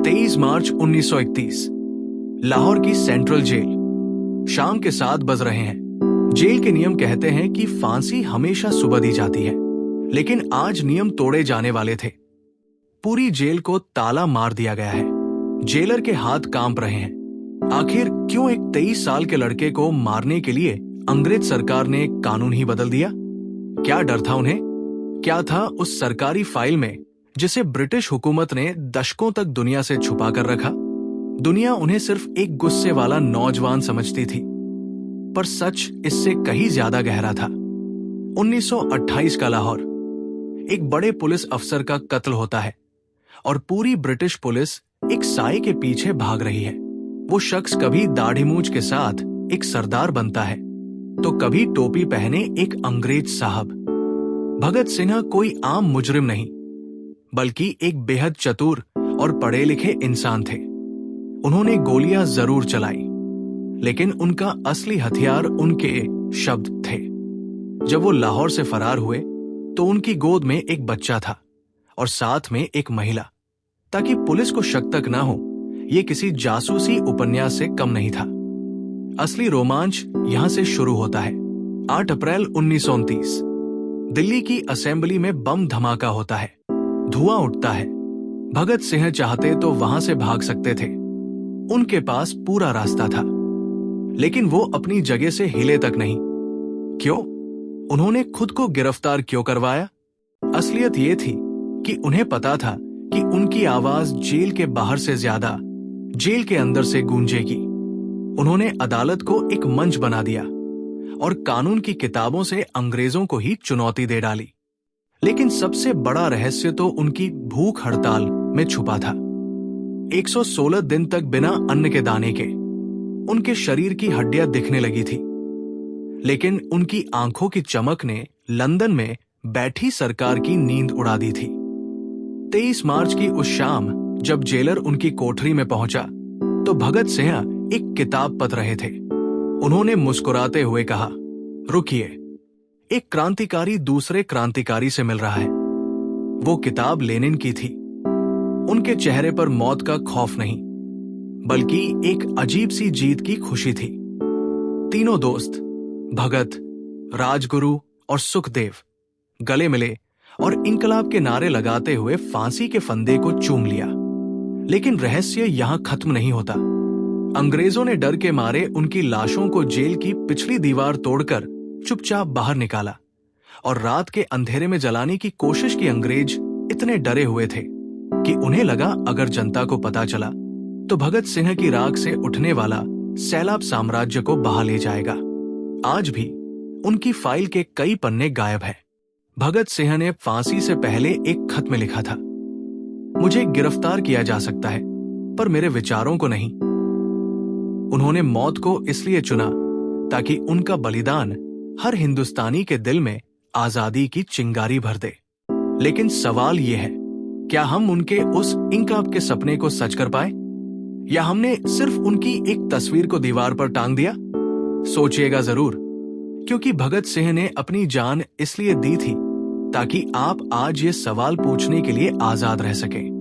23 मार्च 1931 लाहौर की central jail. शाम के 7 बज रहे हैं। जेल के नियम कहते हैं कि फांसी हमेशा सुबह दी जाती है, लेकिन आज नियम तोड़े जाने वाले थे। पूरी जेल को ताला मार दिया गया है। जेलर के हाथ कांप रहे हैं। आखिर क्यों एक 23 साल के लड़के को मारने के लिए अंग्रेज सरकार ने कानून ही बदल दिया? क्या डर था उन्हें? क्या था उस सरकारी फाइल में जिसे ब्रिटिश हुकूमत ने दशकों तक दुनिया से छुपा कर रखा? दुनिया उन्हें सिर्फ एक गुस्से वाला नौजवान समझती थी, पर सच इससे कहीं ज्यादा गहरा था। 1928 का लाहौर। एक बड़े पुलिस अफसर का कत्ल होता है और पूरी ब्रिटिश पुलिस एक साए के पीछे भाग रही है। वो शख्स कभी दाढ़ी मूंछ के साथ एक सरदार बनता है, तो कभी टोपी पहने एक अंग्रेज साहब। भगत सिंह कोई आम मुजरिम नहीं, बल्कि एक बेहद चतुर और पढ़े लिखे इंसान थे। उन्होंने गोलियां जरूर चलाई, लेकिन उनका असली हथियार उनके शब्द थे। जब वो लाहौर से फरार हुए तो उनकी गोद में एक बच्चा था और साथ में एक महिला। ताकि पुलिस को शक तक ना हो, ये किसी जासूसी उपन्यास से कम नहीं था। असली रोमांच यहां से शुरू होता है। 8 अप्रैल 1929 दिल्ली की असेंबली में बम धमाका होता है। धुआं उठता है। भगत सिंह चाहते तो वहां से भाग सकते थे, उनके पास पूरा रास्ता था, लेकिन वो अपनी जगह से हिले तक नहीं। क्यों? उन्होंने खुद को गिरफ्तार क्यों करवाया? असलियत ये थी कि उन्हें पता था कि उनकी आवाज जेल के बाहर से ज्यादा जेल के अंदर से गूंजेगी। उन्होंने अदालत को एक मंच बना दिया और कानून की किताबों से अंग्रेजों को ही चुनौती दे डाली। लेकिन सबसे बड़ा रहस्य तो उनकी भूख हड़ताल में छुपा था। 116 दिन तक बिना अन्न के दाने के। उनके शरीर की हड्डियां दिखने लगी थी, लेकिन उनकी आंखों की चमक ने लंदन में बैठी सरकार की नींद उड़ा दी थी। 23 मार्च की उस शाम जब जेलर उनकी कोठरी में पहुंचा तो भगत सिंह एक किताब पढ़ रहे थे। उन्होंने मुस्कुराते हुए कहा, रुकिए, एक क्रांतिकारी दूसरे क्रांतिकारी से मिल रहा है। वो किताब लेनिन की थी। उनके चेहरे पर मौत का खौफ नहीं, बल्कि एक अजीब सी जीत की खुशी थी। तीनों दोस्त भगत, राजगुरु और सुखदेव गले मिले और इंकलाब के नारे लगाते हुए फांसी के फंदे को चूम लिया। लेकिन रहस्य यहां खत्म नहीं होता। अंग्रेजों ने डर के मारे उनकी लाशों को जेल की पिछली दीवार तोड़कर चुपचाप बाहर निकाला और रात के अंधेरे में जलाने की कोशिश की। अंग्रेज इतने डरे हुए थे कि उन्हें लगा अगर जनता को पता चला तो भगत सिंह की राख से उठने वाला सैलाब साम्राज्य को बहा ले जाएगा। आज भी उनकी फाइल के कई पन्ने गायब हैं। भगत सिंह ने फांसी से पहले एक खत में लिखा था, मुझे गिरफ्तार किया जा सकता है, पर मेरे विचारों को नहीं। उन्होंने मौत को इसलिए चुना ताकि उनका बलिदान हर हिंदुस्तानी के दिल में आजादी की चिंगारी भर दे। लेकिन सवाल यह है, क्या हम उनके उस इंकलाब के सपने को सच कर पाए, या हमने सिर्फ उनकी एक तस्वीर को दीवार पर टांग दिया? सोचिएगा जरूर, क्योंकि भगत सिंह ने अपनी जान इसलिए दी थी ताकि आप आज ये सवाल पूछने के लिए आजाद रह सकें।